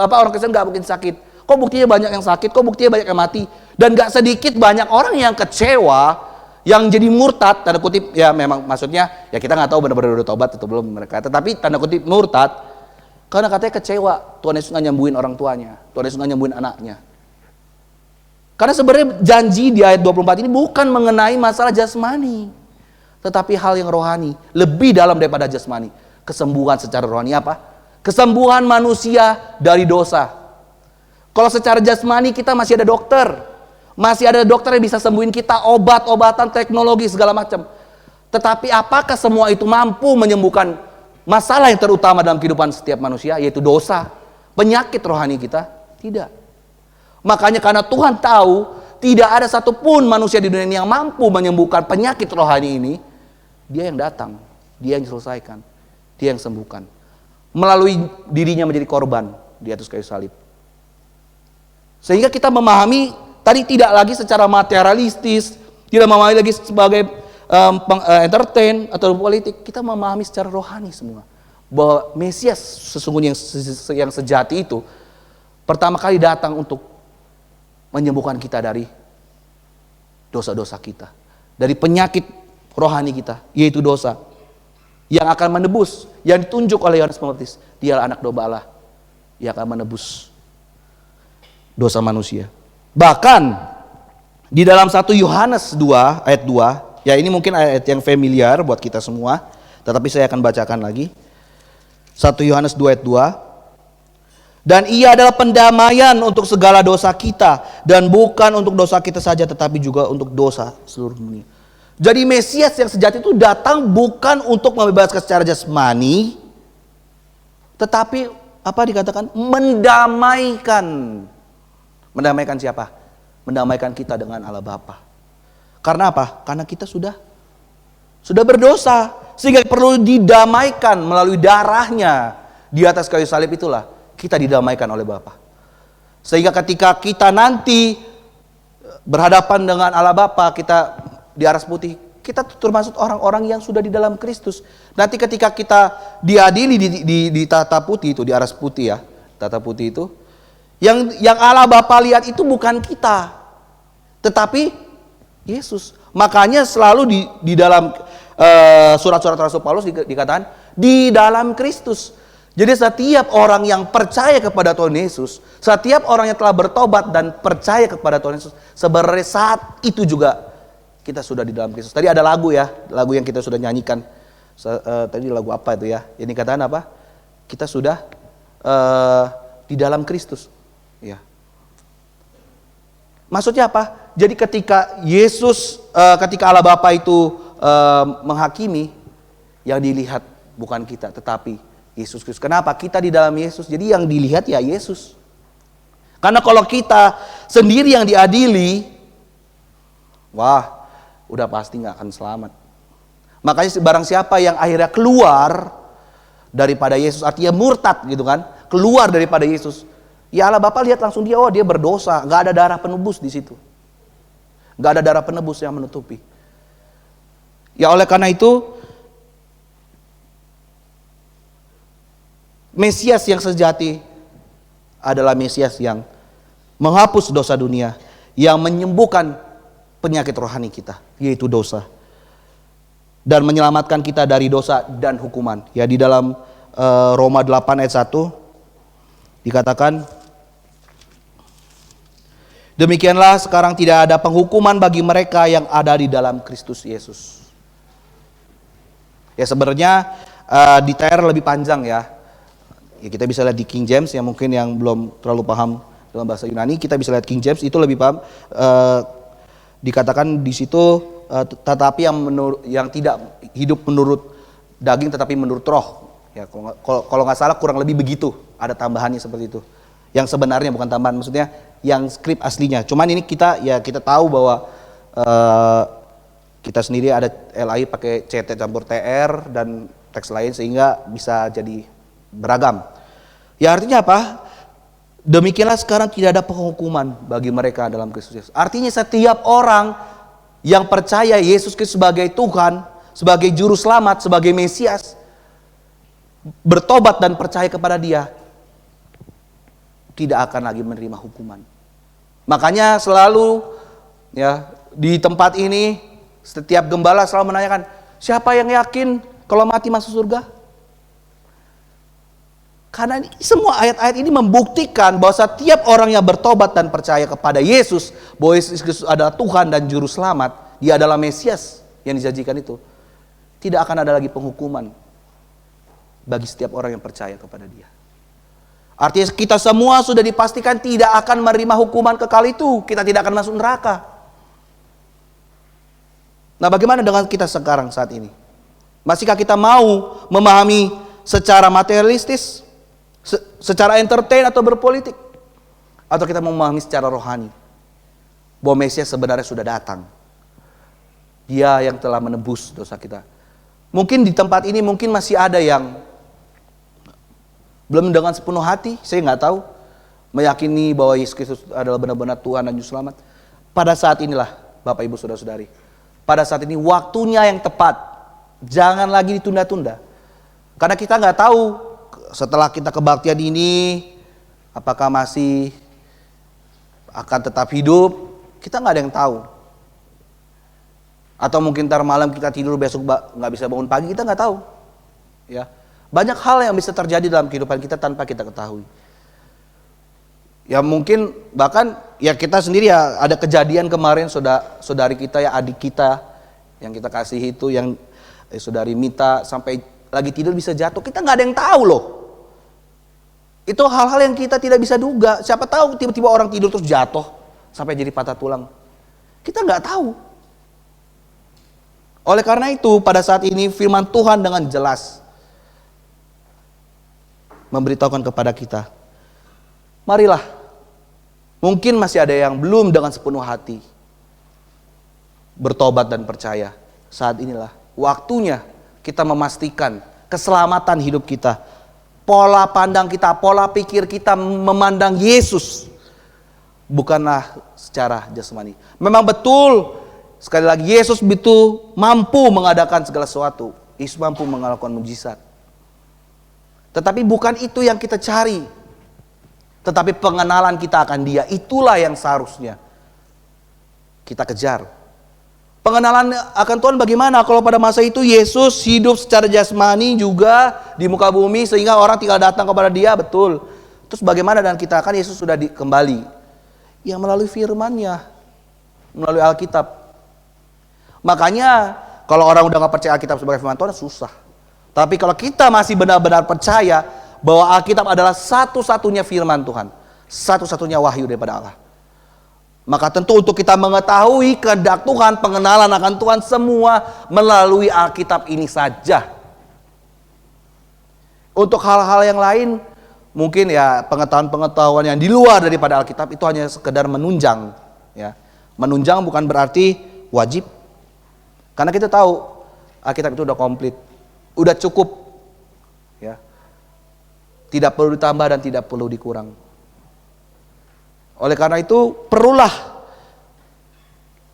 orang Kristen nggak mungkin sakit. Kok buktinya banyak yang sakit, kok buktinya banyak yang mati. Dan gak sedikit banyak orang yang kecewa, yang jadi murtad, tanda kutip, ya memang maksudnya, ya kita gak tahu benar-benar udah tobat atau belum mereka. Tetapi tanda kutip murtad, karena katanya kecewa, Tuhan Yesus gak nyembuhin orang tuanya, Tuhan Yesus gak nyembuhin anaknya. Karena sebenarnya janji di ayat 24 ini bukan mengenai masalah jasmani, tetapi hal yang rohani, lebih dalam daripada jasmani. Kesembuhan secara rohani apa? Kesembuhan manusia dari dosa. Kalau secara jasmani kita masih ada dokter. Masih ada dokter yang bisa sembuhin kita, obat-obatan, teknologi, segala macam. Tetapi apakah semua itu mampu menyembuhkan masalah yang terutama dalam kehidupan setiap manusia, yaitu dosa, penyakit rohani kita? Tidak. Makanya karena Tuhan tahu tidak ada satupun manusia di dunia ini yang mampu menyembuhkan penyakit rohani ini, Dia yang datang, Dia yang selesaikan, Dia yang sembuhkan. Melalui dirinya menjadi korban di atas kayu salib. Sehingga kita memahami tadi tidak lagi secara materialistis, tidak memahami lagi sebagai entertain atau politik. Kita memahami secara rohani semua. Bahwa Mesias sesungguhnya yang sejati itu pertama kali datang untuk menyembuhkan kita dari dosa-dosa kita. Dari penyakit rohani kita, yaitu dosa. Yang akan menebus, yang ditunjuk oleh Yohanes Pembaptis. Dialah anak domba Allah yang akan menebus dosa manusia. Bahkan di dalam 1 Yohanes 2 ayat 2, ya ini mungkin ayat yang familiar buat kita semua, tetapi saya akan bacakan lagi. 1 Yohanes 2 ayat 2. Dan ia adalah pendamaian untuk segala dosa kita, dan bukan untuk dosa kita saja tetapi juga untuk dosa seluruh dunia. Jadi Mesias yang sejati itu datang bukan untuk membebaskan secara jasmani, tetapi apa dikatakan? Mendamaikan. Mendamaikan siapa? Mendamaikan kita dengan Allah Bapa. Karena apa? Karena kita sudah berdosa, sehingga perlu didamaikan melalui darahnya di atas kayu salib. Itulah kita didamaikan oleh Bapa. Sehingga ketika kita nanti berhadapan dengan Allah Bapa, kita di aras putih, Kita termasuk orang-orang yang sudah di dalam Kristus. Nanti ketika kita diadili di tata putih itu, di aras putih ya, tata putih itu, yang Allah Bapa lihat itu bukan kita, tetapi Yesus. Makanya selalu di dalam surat-surat Rasul Paulus dikatakan di dalam Kristus. Jadi setiap orang yang percaya kepada Tuhan Yesus, setiap orang yang telah bertobat dan percaya kepada Tuhan Yesus, sebenarnya saat itu juga kita sudah di dalam Kristus. Tadi ada lagu ya, lagu yang kita sudah nyanyikan. Tadi lagu apa itu ya? Ini katakan apa? Kita sudah di dalam Kristus. Ya. Maksudnya apa? Jadi ketika Yesus, ketika Allah Bapa itu menghakimi, yang dilihat bukan kita, tetapi Yesus Kristus. Kenapa? Kita di dalam Yesus. Jadi yang dilihat ya Yesus. Karena kalau kita sendiri yang diadili, wah, udah pasti nggak akan selamat. Makanya barang siapa yang akhirnya keluar daripada Yesus, artinya murtad gitu kan, keluar daripada Yesus, ya Allah Bapa lihat langsung dia, oh dia berdosa, nggak ada darah penebus di situ, nggak ada darah penebus yang menutupi. Ya oleh karena itu, Mesias yang sejati adalah Mesias yang menghapus dosa dunia, yang menyembuhkan penyakit rohani kita, yaitu dosa, dan menyelamatkan kita dari dosa dan hukuman. Ya di dalam Roma 8 ayat 1 dikatakan, demikianlah sekarang tidak ada penghukuman bagi mereka yang ada di dalam Kristus Yesus. Ya sebenarnya detail lebih panjang ya. Ya kita bisa lihat di King James, yang mungkin yang belum terlalu paham dalam bahasa Yunani, kita bisa lihat King James itu lebih paham. Dikatakan di situ, tetapi yang tidak hidup menurut daging tetapi menurut roh. Ya kalau nggak salah kurang lebih begitu, ada tambahannya seperti itu. Yang sebenarnya bukan tambahan, maksudnya yang skrip aslinya. Cuman ini kita tahu bahwa kita sendiri ada LAI pakai CT campur TR dan teks lain sehingga bisa jadi beragam. Ya artinya apa? Demikianlah sekarang tidak ada penghukuman bagi mereka dalam Kristus Yesus. Artinya setiap orang yang percaya Yesus Kristus sebagai Tuhan, sebagai juru selamat, sebagai Mesias, bertobat dan percaya kepada Dia, tidak akan lagi menerima hukuman. Makanya selalu ya di tempat ini setiap gembala selalu menanyakan, siapa yang yakin kalau mati masuk surga? Karena semua ayat-ayat ini membuktikan bahwa setiap orang yang bertobat dan percaya kepada Yesus, bahwa Yesus Kristus adalah Tuhan dan Juru Selamat, Dia adalah Mesias yang dijanjikan itu, tidak akan ada lagi penghukuman bagi setiap orang yang percaya kepada Dia. Artinya kita semua sudah dipastikan tidak akan menerima hukuman kekal itu, kita tidak akan masuk neraka. Nah bagaimana dengan kita sekarang saat ini? Masihkah kita mau memahami secara materialistis, secara entertain atau berpolitik, atau kita mau memahami secara rohani bahwa Mesias sebenarnya sudah datang, Dia yang telah menebus dosa kita. Mungkin di tempat ini mungkin masih ada yang belum dengan sepenuh hati, saya nggak tahu, meyakini bahwa Yesus Kristus adalah benar-benar Tuhan dan Juru Selamat. Pada saat inilah Bapak Ibu Saudara-saudari, pada saat ini waktunya yang tepat, jangan lagi ditunda-tunda. Karena kita nggak tahu setelah kita kebaktian ini apakah masih akan tetap hidup, kita nggak ada yang tahu. Atau mungkin ntar malam kita tidur besok nggak bisa bangun pagi, kita nggak tahu. Ya, banyak hal yang bisa terjadi dalam kehidupan kita tanpa kita ketahui. Ya mungkin bahkan ya kita sendiri ya ada kejadian kemarin saudari kita ya, adik kita yang kita kasih itu, yang saudari Mita sampai lagi tidur bisa jatuh, kita nggak ada yang tahu loh. Itu hal-hal yang kita tidak bisa duga. Siapa tahu tiba-tiba orang tidur terus jatuh sampai jadi patah tulang. Kita nggak tahu. Oleh karena itu pada saat ini firman Tuhan dengan jelas memberitahukan kepada kita, marilah, mungkin masih ada yang belum dengan sepenuh hati bertobat dan percaya. Saat inilah waktunya kita memastikan keselamatan hidup kita, pola pandang kita, pola pikir kita memandang Yesus bukanlah secara jasmani. Memang betul Sekali lagi, Yesus itu mampu mengadakan segala sesuatu. Yesus mampu melakukan mujizat. Tetapi bukan itu yang kita cari. Tetapi pengenalan kita akan Dia, itulah yang seharusnya kita kejar. Pengenalan akan Tuhan bagaimana? Kalau pada masa itu Yesus hidup secara jasmani juga di muka bumi sehingga orang tinggal datang kepada Dia, betul. Terus bagaimana dengan kita? Kan Yesus sudah kembali. Ya melalui firman-Nya, melalui Alkitab. Makanya kalau orang udah gak percaya Alkitab sebagai firman Tuhan susah. Tapi kalau kita masih benar-benar percaya bahwa Alkitab adalah satu-satunya firman Tuhan, satu-satunya wahyu daripada Allah, maka tentu untuk kita mengetahui kehendak Tuhan, pengenalan akan Tuhan, semua melalui Alkitab ini saja. Untuk hal-hal yang lain mungkin ya pengetahuan-pengetahuan yang di luar daripada Alkitab itu hanya sekedar menunjang, ya. Menunjang bukan berarti wajib. Karena kita tahu Alkitab itu udah komplit, udah cukup, ya. Tidak perlu ditambah dan tidak perlu dikurang. Oleh karena itu perlulah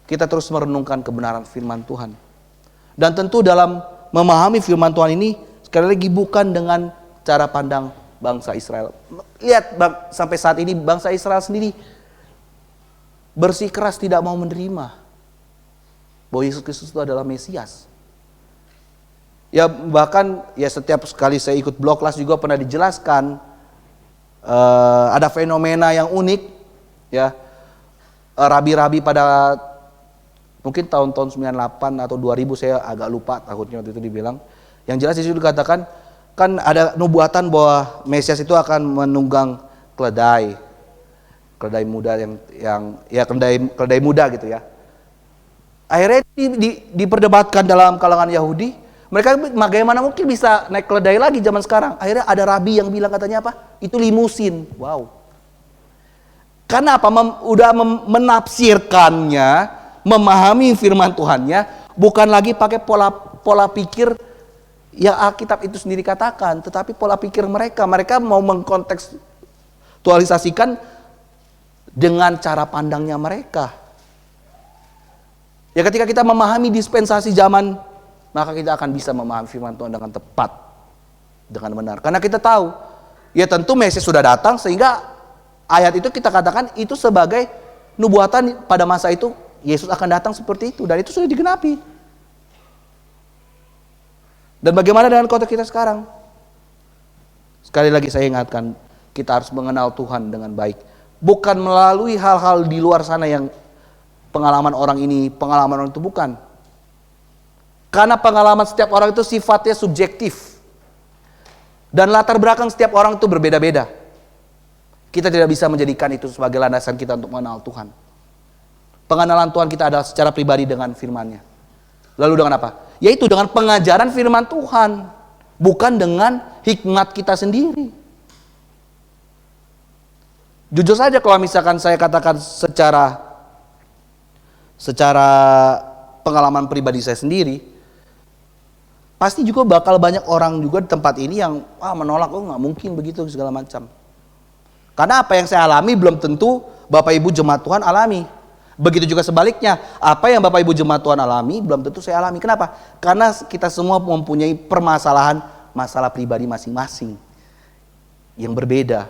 kita terus merenungkan kebenaran firman Tuhan. Dan tentu dalam memahami firman Tuhan ini sekali lagi bukan dengan cara pandang bangsa Israel. Lihat sampai saat ini bangsa Israel sendiri bersikeras tidak mau menerima bahwa Yesus Kristus itu adalah Mesias. Ya bahkan ya setiap sekali saya ikut blog kelas juga pernah dijelaskan ada fenomena yang unik, ya. Rabi-rabi pada mungkin tahun-tahun 98 atau 2000, saya agak lupa tahunnya waktu itu dibilang. Yang jelas disitu dikatakan kan ada nubuatan bahwa Mesias itu akan menunggang keledai muda yang ya keledai muda gitu ya. Akhirnya diperdebatkan dalam kalangan Yahudi, mereka bagaimana mungkin bisa naik keledai lagi zaman sekarang. Akhirnya ada rabi yang bilang katanya apa? Itu limusin. Wow. Karena apa? Udah menafsirkannya, memahami firman Tuhannya, bukan lagi pakai pola pikir yang Alkitab itu sendiri katakan, tetapi pola pikir mereka mau mengkontekstualisasikan dengan cara pandangnya mereka. Ya ketika kita memahami dispensasi zaman, maka kita akan bisa memahami firman Tuhan dengan tepat, dengan benar. Karena kita tahu, ya tentu Mesias sudah datang sehingga ayat itu kita katakan itu sebagai nubuatan pada masa itu Yesus akan datang seperti itu, dan itu sudah digenapi. Dan bagaimana dengan konteks kita sekarang? Sekali lagi saya ingatkan, kita harus mengenal Tuhan dengan baik. Bukan melalui hal-hal di luar sana yang pengalaman orang ini, pengalaman orang itu, bukan. Karena pengalaman setiap orang itu sifatnya subjektif. Dan latar belakang setiap orang itu berbeda-beda. Kita tidak bisa menjadikan itu sebagai landasan kita untuk mengenal Tuhan. Pengenalan Tuhan kita adalah secara pribadi dengan firman-Nya. Lalu dengan apa? Yaitu dengan pengajaran firman Tuhan. Bukan dengan hikmat kita sendiri. Jujur saja kalau misalkan saya katakan secara pengalaman pribadi saya sendiri, pasti juga bakal banyak orang juga di tempat ini yang menolak, nggak mungkin begitu segala macam. Karena apa yang saya alami belum tentu Bapak Ibu jemaat Tuhan alami. Begitu juga sebaliknya, apa yang Bapak Ibu jemaat Tuhan alami belum tentu saya alami. Kenapa? Karena kita semua mempunyai masalah pribadi masing-masing yang berbeda.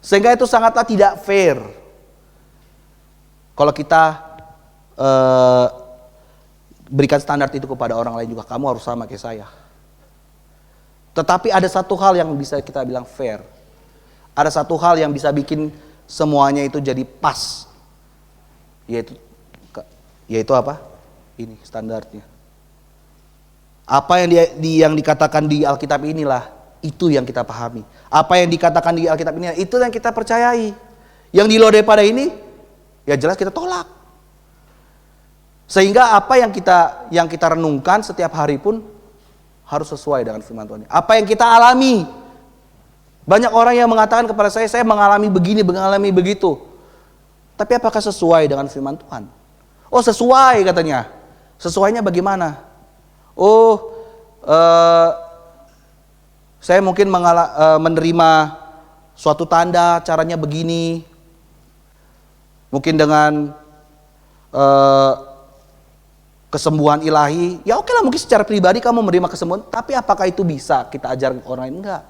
Sehingga itu sangatlah tidak fair kalau kita berikan standar itu kepada orang lain juga. Kamu harus sama kayak saya. Tetapi ada satu hal yang bisa kita bilang fair. Ada satu hal yang bisa bikin semuanya itu jadi pas. Yaitu apa? Ini standarnya. Apa yang dikatakan di Alkitab inilah, itu yang kita pahami. Apa yang dikatakan di Alkitab ini, itu yang kita percayai. Yang di luar daripada ini, ya jelas kita tolak. Sehingga apa yang kita renungkan setiap hari pun harus sesuai dengan firman Tuhan. Apa yang kita alami. Banyak orang yang mengatakan kepada saya mengalami begini, mengalami begitu. Tapi apakah sesuai dengan firman Tuhan? Oh sesuai katanya. Sesuainya bagaimana? Saya mungkin menerima suatu tanda caranya begini. Mungkin dengan kesembuhan ilahi, ya oke lah mungkin secara pribadi kamu menerima kesembuhan, tapi apakah itu bisa kita ajarkan ke orang lain? Enggak.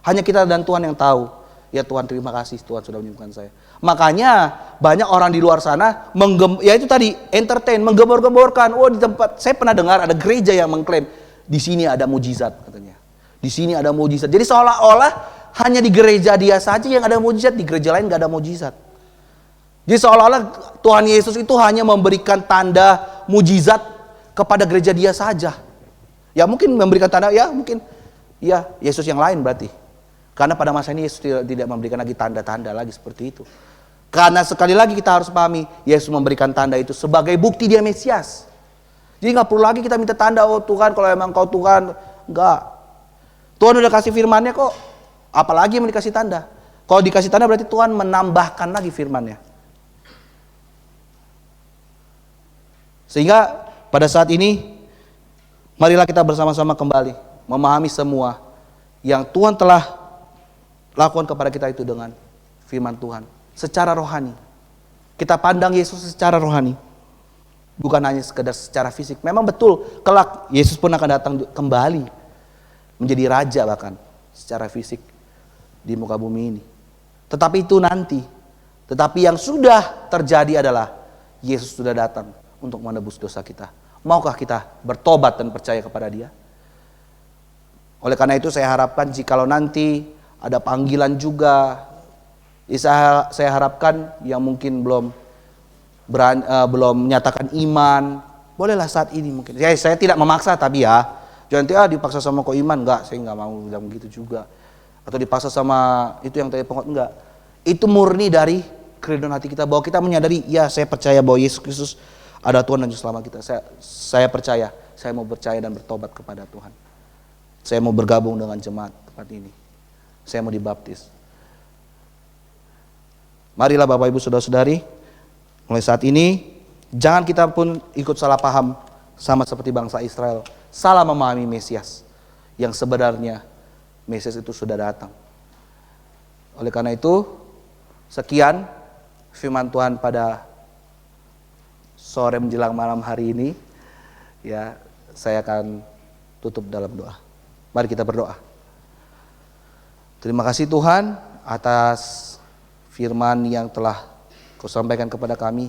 Hanya kita dan Tuhan yang tahu. Ya Tuhan, terima kasih Tuhan sudah menyembuhkan saya. Makanya banyak orang di luar sana ya itu tadi entertain, menggembor-gemborkan. Oh, di tempat saya pernah dengar ada gereja yang mengklaim di sini ada mujizat katanya. Di sini ada mujizat. Jadi seolah-olah hanya di gereja dia saja yang ada mujizat, di gereja lain nggak ada mujizat. Jadi seolah-olah Tuhan Yesus itu hanya memberikan tanda mujizat kepada gereja dia saja. Ya mungkin memberikan tanda, ya mungkin ya Yesus yang lain berarti. Karena pada masa ini Yesus tidak memberikan lagi tanda-tanda lagi seperti itu. Karena sekali lagi kita harus pahami, Yesus memberikan tanda itu sebagai bukti dia Mesias. Jadi nggak perlu lagi kita minta tanda, oh Tuhan kalau emang kau Tuhan. Enggak. Tuhan udah kasih firman-Nya kok. Apalagi yang dikasih tanda. Kalau dikasih tanda berarti Tuhan menambahkan lagi firman-Nya. Sehingga pada saat ini, marilah kita bersama-sama kembali memahami semua yang Tuhan telah lakukan kepada kita itu dengan firman Tuhan. Secara rohani. Kita pandang Yesus secara rohani. Bukan hanya sekedar secara fisik. Memang betul, kelak Yesus pun akan datang kembali. Menjadi raja bahkan secara fisik di muka bumi ini. Tetapi itu nanti. Tetapi yang sudah terjadi adalah Yesus sudah datang untuk menebus dosa kita. Maukah kita bertobat dan percaya kepada Dia? Oleh karena itu saya harapkan jikalau nanti ada panggilan juga, saya harapkan yang mungkin belum menyatakan iman, bolehlah saat ini mungkin. Saya tidak memaksa, tapi ya jangan dipaksa sama kok iman, enggak, saya enggak mau bilang begitu juga. Atau dipaksa sama itu yang tadi pokok, enggak. Itu murni dari keridhaan hati kita, bahwa kita menyadari, ya saya percaya bahwa Yesus Kristus ada Tuhan dan Juru Selamat kita. Saya percaya, saya mau percaya dan bertobat kepada Tuhan. Saya mau bergabung dengan jemaat tempat ini. Saya mau dibaptis. Marilah Bapak Ibu Saudara-saudari, mulai saat ini jangan kita pun ikut salah paham sama seperti bangsa Israel, salah memahami Mesias yang sebenarnya Mesias itu sudah datang. Oleh karena itu, sekian firman Tuhan pada sore menjelang malam hari ini. Ya, saya akan tutup dalam doa. Mari kita berdoa. Terima kasih Tuhan atas firman yang telah Kau sampaikan kepada kami.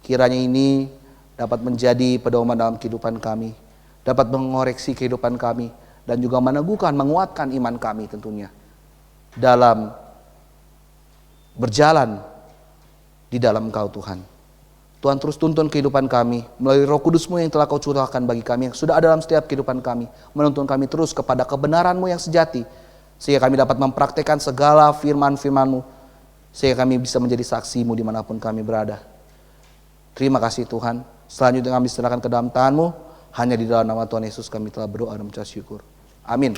Kiranya ini dapat menjadi pedoman dalam kehidupan kami, dapat mengoreksi kehidupan kami, dan juga meneguhkan, menguatkan iman kami tentunya dalam berjalan di dalam Engkau Tuhan. Tuhan terus tuntun kehidupan kami melalui Roh Kudus-Mu yang telah Kau curahkan bagi kami, yang sudah ada dalam setiap kehidupan kami, menuntun kami terus kepada kebenaran-Mu yang sejati, sehingga kami dapat mempraktekkan segala firman-firman-Mu, sehingga kami bisa menjadi saksi-Mu dimanapun kami berada. Terima kasih Tuhan. Selanjutnya kami serahkan ke dalam tangan-Mu. Hanya di dalam nama Tuhan Yesus kami telah berdoa dan mengucap syukur. Amin.